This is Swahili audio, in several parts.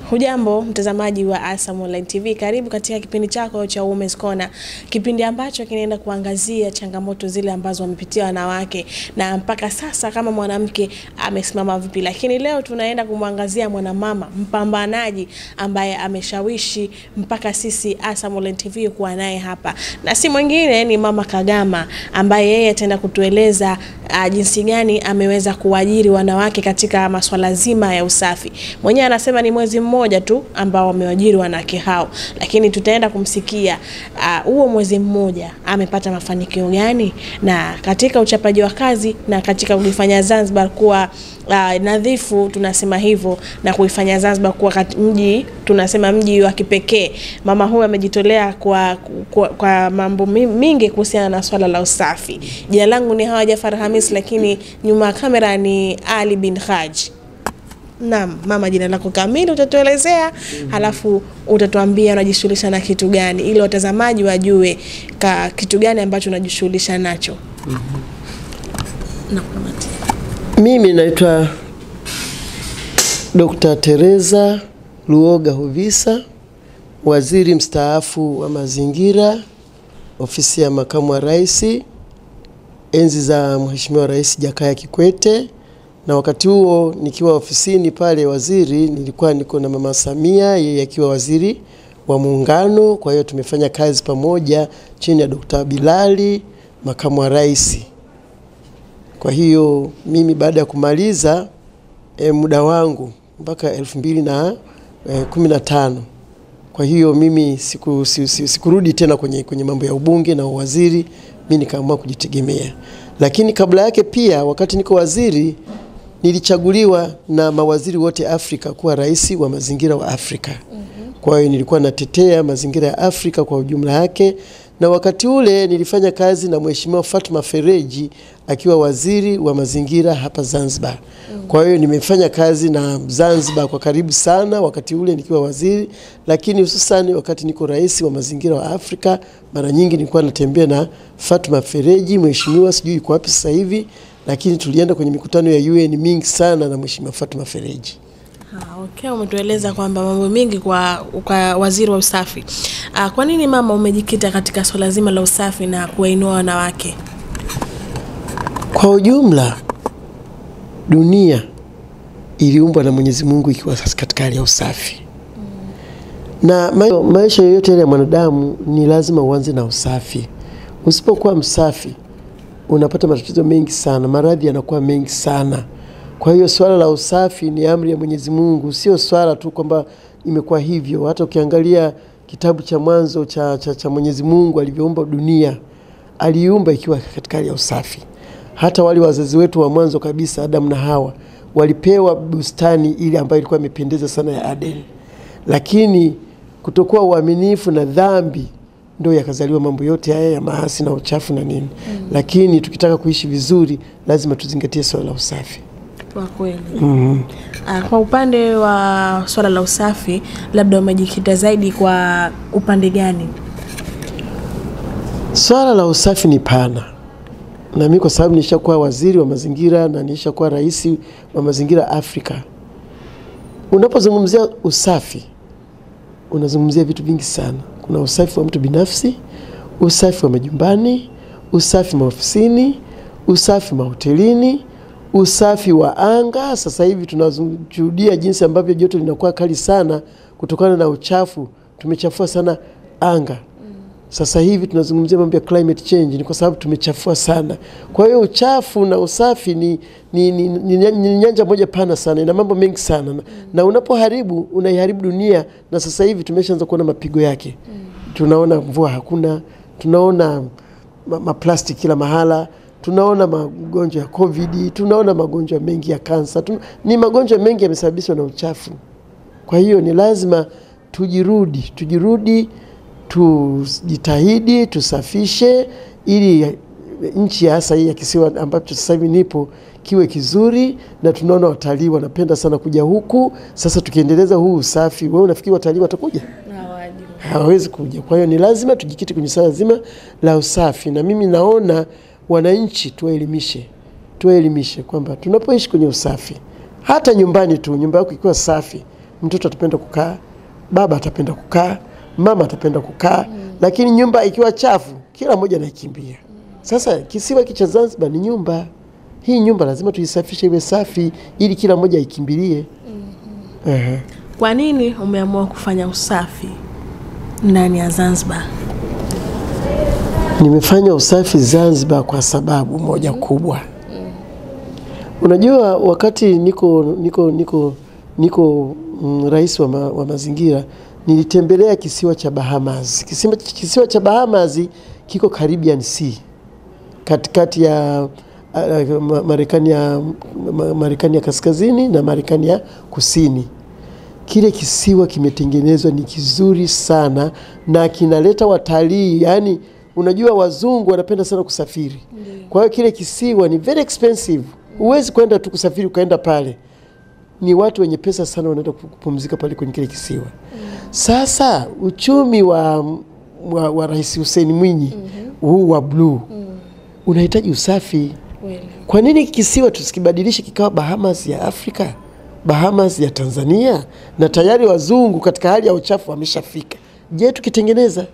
Hujambo mtazamaji wa Asam Online TV, karibu katika kipindi chako cha Women's Corner, kipindi ambacho kinaenda kuangazia changamoto zile ambazo wamepitia wanawake na mpaka sasa kama mwanamke amesimama vipi. Lakini leo tunaenda kumwangazia mwanamama mpambanaji ambaye ameshawishi mpaka sisi Asam Online TV kuwa naye hapa, na si mwingine ni Mama Kagama, ambaye yeye ataenda kutueleza jinsi gani ameweza kuajiri wanawake katika masuala zima ya usafi. Mwenyewe anasema ni mwezi mmoja tu ambao wameajiri wanawake hao, lakini tutaenda kumsikia huo mwezi mmoja amepata mafanikio gani, na katika uchapaji wa kazi na katika kuifanya Zanzibar kuwa nadhifu, tunasema hivyo, na kuifanya Zanzibar kuwa mji, tunasema mji wa kipekee. Mama huyu amejitolea kwa mambo mingi kuhusiana na swala la usafi. Jina langu ni Hawa Jafar Hamis, lakini nyuma ya kamera ni Ali bin Haji. Naam, mama, jina lako kamili utatuelezea, halafu utatuambia unajishughulisha na kitu gani ili watazamaji wajue kitu gani ambacho unajishughulisha nacho. Mimi naitwa Dr. Teresa Luoga Hovisa, waziri mstaafu wa mazingira, ofisi ya makamu wa rais, enzi za Mheshimiwa Rais Jakaya Kikwete. Na wakati huo nikiwa ofisini pale waziri, nilikuwa niko na Mama Samia, yeye akiwa waziri wa muungano. Kwa hiyo tumefanya kazi pamoja chini ya Dr. Bilali, makamu wa rais. Kwa hiyo mimi baada ya kumaliza muda wangu mpaka 2015, kwa hiyo mimi sikurudi tena kwenye mambo ya ubunge na uwaziri, mimi nikaamua kujitegemea. Lakini kabla yake pia, wakati niko waziri, nilichaguliwa na mawaziri wote Afrika kuwa rais wa mazingira wa Afrika. Kwa hiyo nilikuwa natetea mazingira ya Afrika kwa ujumla yake, na wakati ule nilifanya kazi na Mheshimiwa Fatma Fereji akiwa waziri wa mazingira hapa Zanzibar. Kwa hiyo nimefanya kazi na Zanzibar kwa karibu sana wakati ule nikiwa waziri, lakini hususan wakati niko rais wa mazingira wa Afrika, mara nyingi nilikuwa natembea na Fatma Fereji. Mheshimiwa sijui yuko wapi sasa hivi, lakini tulienda kwenye mikutano ya UN mingi sana na Mheshimiwa Fatma Fereji. Okay, umetueleza kwamba mambo mengi kwa waziri wa usafi. Kwa nini mama umejikita katika swala zima la usafi na kuwainua wanawake? Kwa ujumla dunia iliumbwa na Mwenyezi Mungu ikiwa katika hali ya usafi. Na maisha yote ya mwanadamu ni lazima uanze na usafi. Usipokuwa msafi unapata matatizo mengi sana, maradhi yanakuwa mengi sana. Kwa hiyo swala la usafi ni amri ya Mwenyezi Mungu, sio swala tu kwamba imekuwa hivyo. Hata ukiangalia kitabu cha Mwanzo cha Mwenyezi Mungu alivyoumba dunia, aliumba ikiwa katika hali ya usafi. Hata wale wazazi wetu wa mwanzo kabisa, Adam na Hawa, walipewa bustani ile ambayo ilikuwa imependeza sana ya Aden. Lakini kutokuwa uaminifu na dhambi ndio yakazaliwa mambo yote haya ya maasi na uchafu na nini. Lakini tukitaka kuishi vizuri lazima tuzingatie swala la usafi. Kwa kweli. Kwa upande wa swala la usafi, labda umejikita zaidi kwa upande gani? Swala la usafi ni pana. Na mimi kwa sababu nishakuwa waziri wa mazingira na nishakuwa rais wa mazingira Afrika, unapozungumzia usafi unazungumzia vitu vingi sana. Kuna usafi wa mtu binafsi, usafi wa majumbani, usafi wa ofisini, usafi wa hotelini, usafi wa anga. Sasa hivi tunashuhudia jinsi ambavyo joto linakuwa kali sana kutokana na uchafu. Tumechafua sana anga. Sasa hivi tunazungumzia mambo ya climate change, ni kwa sababu tumechafua sana. Kwa hiyo uchafu na usafi ni nyanja moja pana sana, ina mambo mengi sana. Na unapoharibu unaiharibu dunia, na sasa hivi tumeshaanza kuona mapigo yake. Tunaona mvua hakuna, tunaona maplastic kila mahala, tunaona magonjwa ya COVID, tunaona magonjwa mengi ya kansa. Ni magonjwa mengi yamesababishwa na uchafu. Kwa hiyo ni lazima tujirudi, tujitahidi, tusafishe ili nchi hasa hii ya kisiwa ambacho sasa hivi nipo kiwe kizuri. Na tunaona watalii wanapenda sana kuja huku. Sasa tukiendeleza huu usafi, wewe unafikiri watalii watakuja? Hawawezi kuja. Kwa hiyo ni lazima tujikite kwenye swala zima la usafi. Na mimi naona wananchi tuwaelimishe kwamba tunapoishi kwenye usafi, hata nyumbani tu, nyumba yako ikiwa safi, mtoto atapenda kukaa, baba atapenda kukaa, mama atapenda kukaa, lakini nyumba ikiwa chafu kila mmoja anaikimbia. Sasa kisiwa cha Zanzibar ni nyumba. Hii nyumba lazima tuisafishe iwe safi ili kila mmoja aikimbilie. Kwa nini umeamua kufanya usafi ndani ya Zanzibar? Nimefanya usafi Zanzibar kwa sababu moja kubwa. Unajua wakati niko rais wa mazingira, nilitembelea kisiwa cha Bahamas. Kisiwa cha Bahamas kiko Caribbean Sea, katikati ya Marekani ya kaskazini na Marekani ya kusini. Kile kisiwa kimetengenezwa ni kizuri sana na kinaleta watalii. Yani unajua wazungu wanapenda sana kusafiri. Kwa hiyo kile kisiwa ni very expensive. Huwezi kwenda tu kusafiri ukaenda pale. Ni watu wenye pesa sana wanaenda kupumzika pale kwenye kile kisiwa. Sasa uchumi wa Rais Hussein Mwinyi huu wa blue unahitaji usafi. Kwa nini kisiwa tusikibadilishe kikawa Bahamas ya Afrika, Bahamas ya Tanzania? Na tayari wazungu katika hali ya uchafu wameshafika. Je, tukitengeneza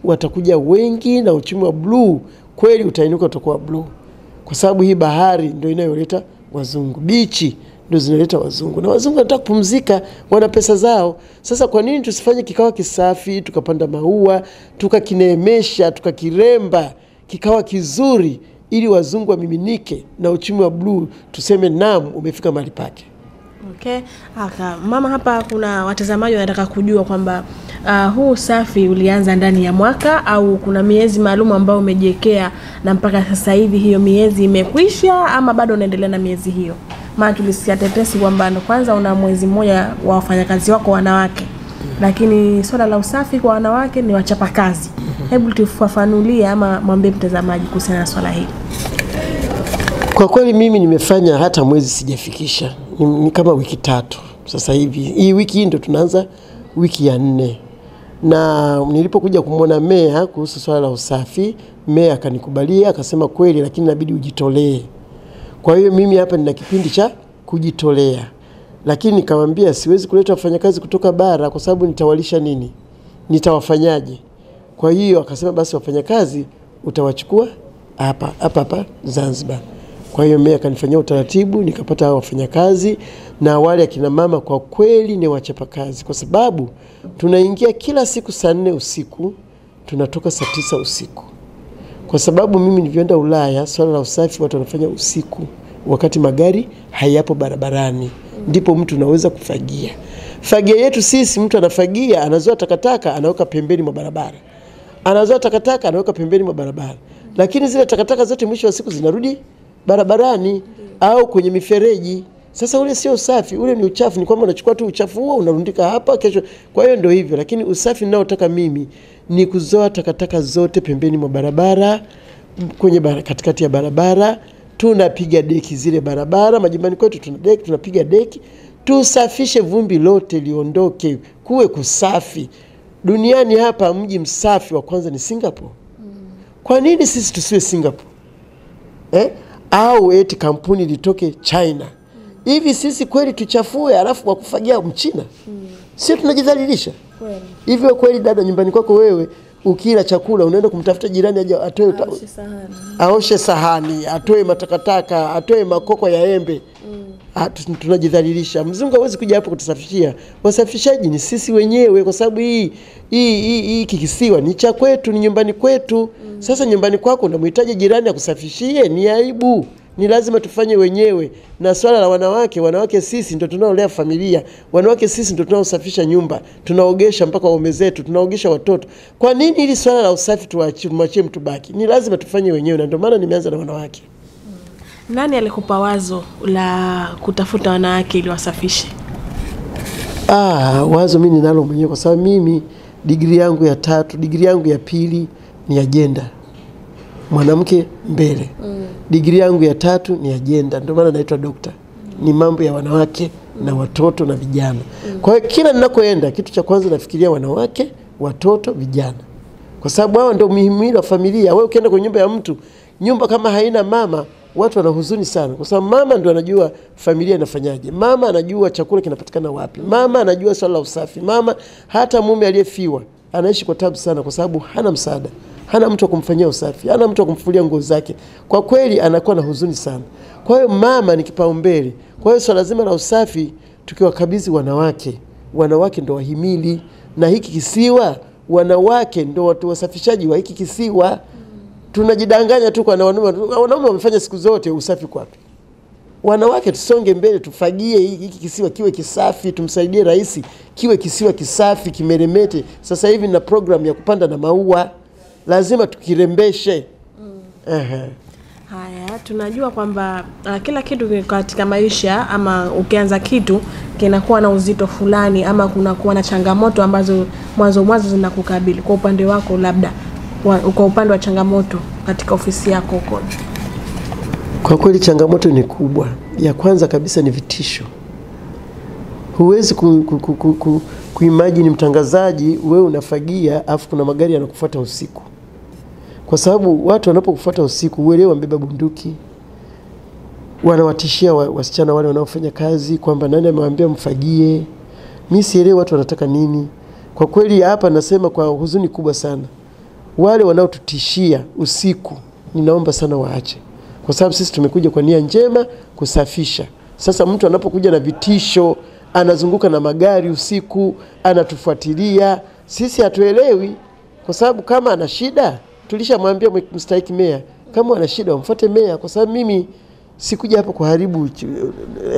watakuja wengi na uchumi wa blue kweli utainuka, utakuwa blue. Kwa sababu hii bahari ndio inayoleta wazungu, bichi ndio zinaleta wazungu, na wazungu wanataka kupumzika, wana pesa zao. Sasa kwa nini tusifanye kikawa kisafi, tukapanda maua, tukakineemesha, tukakiremba kikawa kizuri ili wazungu wamiminike na uchumi wa blue tuseme naam umefika mahali pake. Okay. Mama, hapa kuna watazamaji wanataka kujua kwamba huu usafi ulianza ndani ya mwaka au kuna miezi maalum ambao umejiwekea na mpaka sasa hivi hiyo miezi imekwisha ama bado unaendelea na miezi hiyo? Maana tulisikia tetesi kwamba kwanza una mwezi mmoja wa wafanyakazi wako wanawake, lakini swala la usafi kwa wanawake ni wachapakazi. Hebu tufafanulie ama mwambie mtazamaji kuhusiana na swala hili. Kwa kweli mimi nimefanya hata mwezi sijafikisha. Ni kama wiki 3 sasa hivi. Hii wiki hii ndio tunaanza wiki ya 4. Na nilipokuja kumwona meya kuhusu swala la usafi, meya akanikubalia, akasema kweli lakini inabidi ujitolee. Kwa hiyo mimi hapa nina kipindi cha kujitolea. Lakini nikamwambia siwezi kuleta wafanyakazi kutoka bara kwa sababu nitawalisha nini? Nitawafanyaje? Kwa hiyo akasema basi wafanyakazi utawachukua hapa Zanzibar. Kwa hiyo meya akanifanyia utaratibu, nikapata wafanyakazi, na wale akina mama kwa kweli ni wachapakazi kwa sababu tunaingia kila siku saa 4 usiku, tunatoka saa 9 usiku. Kwa sababu mimi nilienda Ulaya, swala la usafi watu wanafanya usiku wakati magari hayapo barabarani. Ndipo mtu unaweza kufagia. Fagia yetu sisi, mtu anafagia, anazoa takataka, anaweka pembeni mwa barabara. Anazoa takataka, anaweka pembeni mwa barabara. Lakini zile takataka zote mwisho wa siku zinarudi barabarani au kwenye mifereji. Sasa ule sio usafi, ule ni uchafu. Ni kwamba unachukua tu uchafu huo unarundika hapa kesho. Kwa hiyo ndio hivyo, lakini usafi ninaotaka mimi ni kuzoa takataka zote pembeni mwa barabara, kwenye katikati ya barabara. Tunapiga deki zile barabara, majumbani kwetu tuna deki, tunapiga deki. Tusafishe vumbi lote liondoke, kuwe kusafi. Duniani hapa mji msafi wa kwanza ni Singapore. Kwa nini sisi tusiwe Singapore? Au eti kampuni litoke China. Hivi sisi kweli tuchafue alafu kwa kufagia Mchina? Sio tunajidhalilisha? Hivyo kweli dada, nyumbani kwako wewe ukila chakula unaenda kumtafuta jirani aje atoe aoshe sahani, atoe matakataka, atoe makoko ya embe. Tunajidhalilisha. Mzungu hawezi kuja hapo kutusafishia. Wasafishaji ni sisi wenyewe kwa sababu hii kikisiwa ni cha kwetu, ni nyumbani kwetu. Sasa nyumbani kwako unamhitaji jirani akusafishie, ni aibu. Ni lazima tufanye wenyewe. Na swala la wanawake sisi ndio tunaolea familia. Wanawake sisi ndio tunaosafisha nyumba. Tunaogesha mpaka waume zetu, tunaogesha watoto. Kwa nini hili swala la usafi tumwachie mtu baki? Ni lazima tufanye wenyewe, na ndio maana nimeanza na wanawake. Nani alikupa wazo la kutafuta wanawake ili wasafishe? Wazo mimi ninalo mwenyewe kwa sababu mimi degree yangu ya 3, degree yangu ya 2 ni agenda. Mwanamke mbele. Degree yangu ya 3 ni agenda. Ndio maana naitwa dokta. Ni mambo ya wanawake na watoto na vijana. Kwa hiyo kila ninakoenda kitu cha kwanza nafikiria wanawake, watoto, vijana. Kwa sababu hao ndio muhimili wa familia. Wewe ukienda kwenye nyumba ya mtu, nyumba kama haina mama, watu wana huzuni sana, kwa sababu mama ndio anajua familia inafanyaje, mama anajua chakula kinapatikana wapi, mama anajua swala la usafi, mama hata mume aliyefiwa anaishi kwa tabu sana, kwa sababu hana msaada, hana mtu wa kumfanyia usafi, hana mtu wa kumfulia nguo zake. Kwa kweli anakuwa na huzuni sana. Kwa hiyo mama ni kipaumbele. Kwa hiyo swala zima la usafi tukiwakabidhi wanawake, wanawake ndio wahimili, na hiki kisiwa wanawake ndio watu wasafishaji wa hiki kisiwa. Tunajidanganya tu kwa wanaume wamefanya siku zote, usafi kwapi? Wanawake tusonge mbele, tufagie hiki kisiwa kiwe kisafi, tumsaidie rais kiwe kisiwa kisafi, kimeremete. Sasa hivi na program ya kupanda na maua, lazima tukirembeshe. Haya, tunajua kwamba kila kitu katika maisha, ama ukianza kitu kinakuwa na uzito fulani, ama kunakuwa na changamoto ambazo mwanzo zinakukabili. Kwa upande wako, labda kwa upande wa changamoto katika ofisi yako huko? Kwa kweli changamoto ni kubwa. Ya kwanza kabisa ni vitisho. Huwezi kuimagine mtangazaji wewe unafagia afu kuna magari yanakufuata usiku. Kwa sababu watu wanapokufuata usiku, uelewa wamebeba bunduki, wanawatishia wasichana wale wanaofanya kazi kwamba nani amewaambia mfagie. Mimi sielewi watu wanataka nini. Kwa kweli hapa nasema kwa huzuni kubwa sana, wale wanaotutishia usiku ninaomba sana waache, kwa sababu sisi tumekuja kwa nia njema kusafisha. Sasa mtu anapokuja na vitisho, anazunguka na magari usiku, anatufuatilia, sisi hatuelewi. Kwa sababu kama ana shida, tulishamwambia mstahiki meya, kama ana shida umfuate meya. Kwa sababu mimi sikuja hapa kuharibu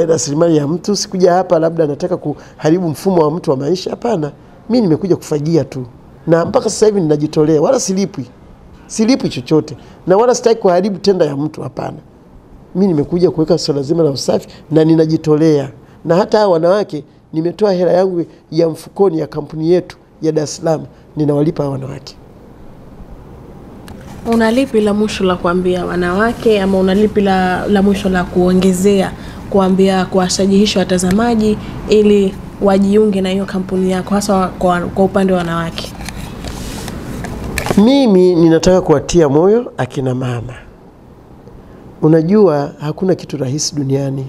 rasilimali ya mtu, sikuja hapa labda nataka kuharibu mfumo wa mtu wa maisha, hapana. Mimi nimekuja kufagia tu, na mpaka sasa hivi ninajitolea, wala silipwi chochote, na wala sitaki kuharibu tenda ya mtu, hapana. Mimi nimekuja kuweka swala zima la usafi na ninajitolea. Na hata wanawake nimetoa hela yangu ya mfukoni ya kampuni yetu ya Dar es Salaam, ninawalipa wanawake. Unalipi la mwisho la kuambia wanawake, ama unalipi la mwisho la kuongezea kuambia kuwasajihisha watazamaji ili wajiunge na hiyo kampuni yako, hasa kwa upande wa wanawake? Mimi ninataka kuwatia moyo akina mama. Unajua hakuna kitu rahisi duniani.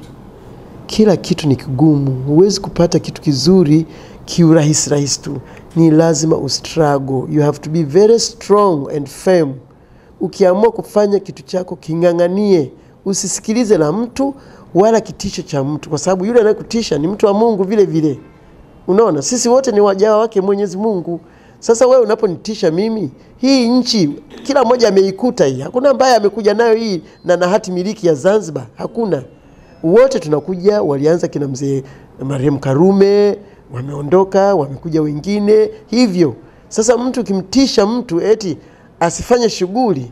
Kila kitu ni kigumu. Huwezi kupata kitu kizuri kiurahisi tu. Ni lazima ustruggle. You have to be very strong and firm. Ukiamua kufanya kitu chako, kinganganie. Usisikilize la mtu wala kitisho cha mtu, kwa sababu yule anayekutisha ni mtu wa Mungu vile vile. Unaona, sisi wote ni waja wake Mwenyezi Mungu. Sasa wewe unaponitisha mimi, hii nchi kila mmoja ameikuta hii. Hakuna ambaye amekuja nayo hii na hati miliki ya Zanzibar, hakuna. Wote tunakuja, walianza kina mzee Mariam Karume, wameondoka, wamekuja wengine hivyo. Sasa mtu kimtisha mtu eti asifanye shughuli,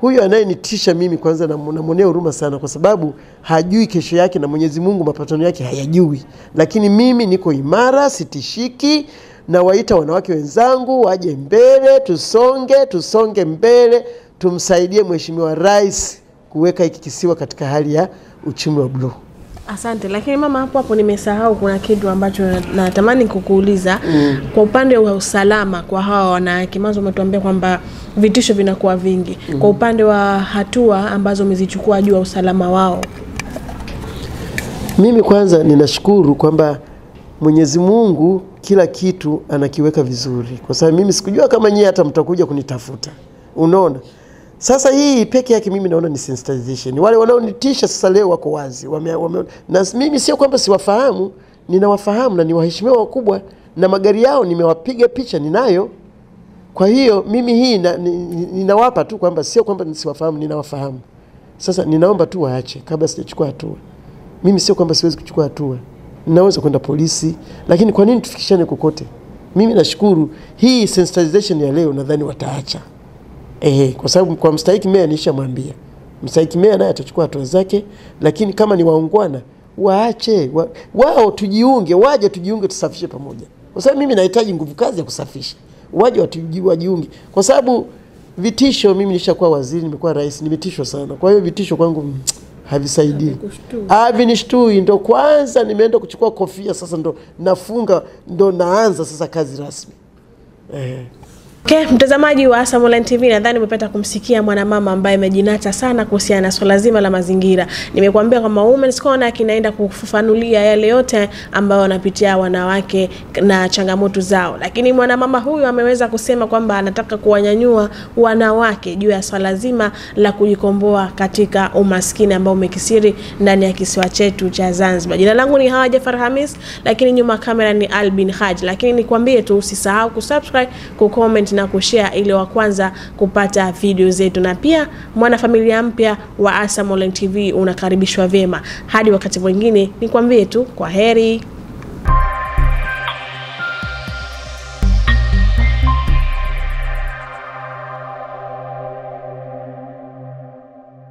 huyo anayenitisha mimi kwanza namuonea huruma sana, kwa sababu hajui kesho yake na Mwenyezi Mungu mapatano yake hayajui. Lakini mimi niko imara, sitishiki, na waita wanawake wenzangu waje mbele, tusonge mbele, tumsaidie Mheshimiwa Rais kuweka hiki kisiwa katika hali ya uchumi wa blue. Asante. Lakini mama, hapo nimesahau kuna kitu ambacho natamani kukuuliza. Kwa upande wa usalama kwa hawa wanawake, mwanzo umetuambia kwamba vitisho vinakuwa vingi. Kwa upande wa hatua ambazo umezichukua juu ya usalama wao? Mimi kwanza ninashukuru kwamba Mwenyezi Mungu kila kitu anakiweka vizuri, kwa sababu mimi sikujua kama nyinyi hata mtakuja kunitafuta. Unaona? Sasa hii peke yake mimi naona ni sensitization. Wale wanaonitisha sasa leo wako wazi. Na mimi sio kwamba siwafahamu, ninawafahamu na ni waheshimiwa wakubwa, na magari yao nimewapiga picha ninayo. Kwa hiyo mimi hii ninawapa tu kwamba sio kwamba nisiwafahamu, ninawafahamu. Sasa ninaomba tu waache kabla sijachukua hatua. Mimi sio kwamba siwezi kuchukua hatua. Ninaweza kwenda polisi, lakini kwa nini tufikishane kokote? Mimi nashukuru hii sensitization ya leo nadhani wataacha. Kwa sababu kwa mstahiki meya nishamwambia. Mstahiki meya naye atachukua hatua zake, lakini kama ni waungwana waache, wao tujiunge, waje tujiunge tusafishe pamoja. Kwa sababu mimi nahitaji nguvu kazi ya kusafisha. Waje wajiunge. Kwa sababu vitisho, mimi nishakuwa waziri, nimekuwa rais, nimetishwa sana. Kwa hiyo vitisho kwangu havisaidii. Havinishtui. Ndo kwanza nimeenda kuchukua kofia, sasa ndo nafunga, ndo naanza sasa kazi rasmi. Okay, mtazamaji wa Asam Online TV, nadhani umepata kumsikia mwanamama ambaye amejinata sana kuhusiana na swala zima la mazingira. Nimekuambia kwamba Women's Corner kinaenda kufafanulia yale yote ambayo wanapitia wanawake na changamoto zao. Lakini mwanamama huyu ameweza kusema kwamba anataka kuwanyanyua wanawake juu ya swala zima la kujikomboa katika umaskini ambao umekisiri ndani ya kisiwa chetu cha Zanzibar. Jina langu ni Hawa Jafar Hamis, lakini nyuma kamera ni Albin Haji. Lakini nikwambie tu usisahau kusubscribe, kucomment na kushare ili wa kwanza kupata video zetu, na pia mwanafamilia mpya wa Asam Online TV unakaribishwa vyema. Hadi wakati mwingine, nikwambie tu kwa heri.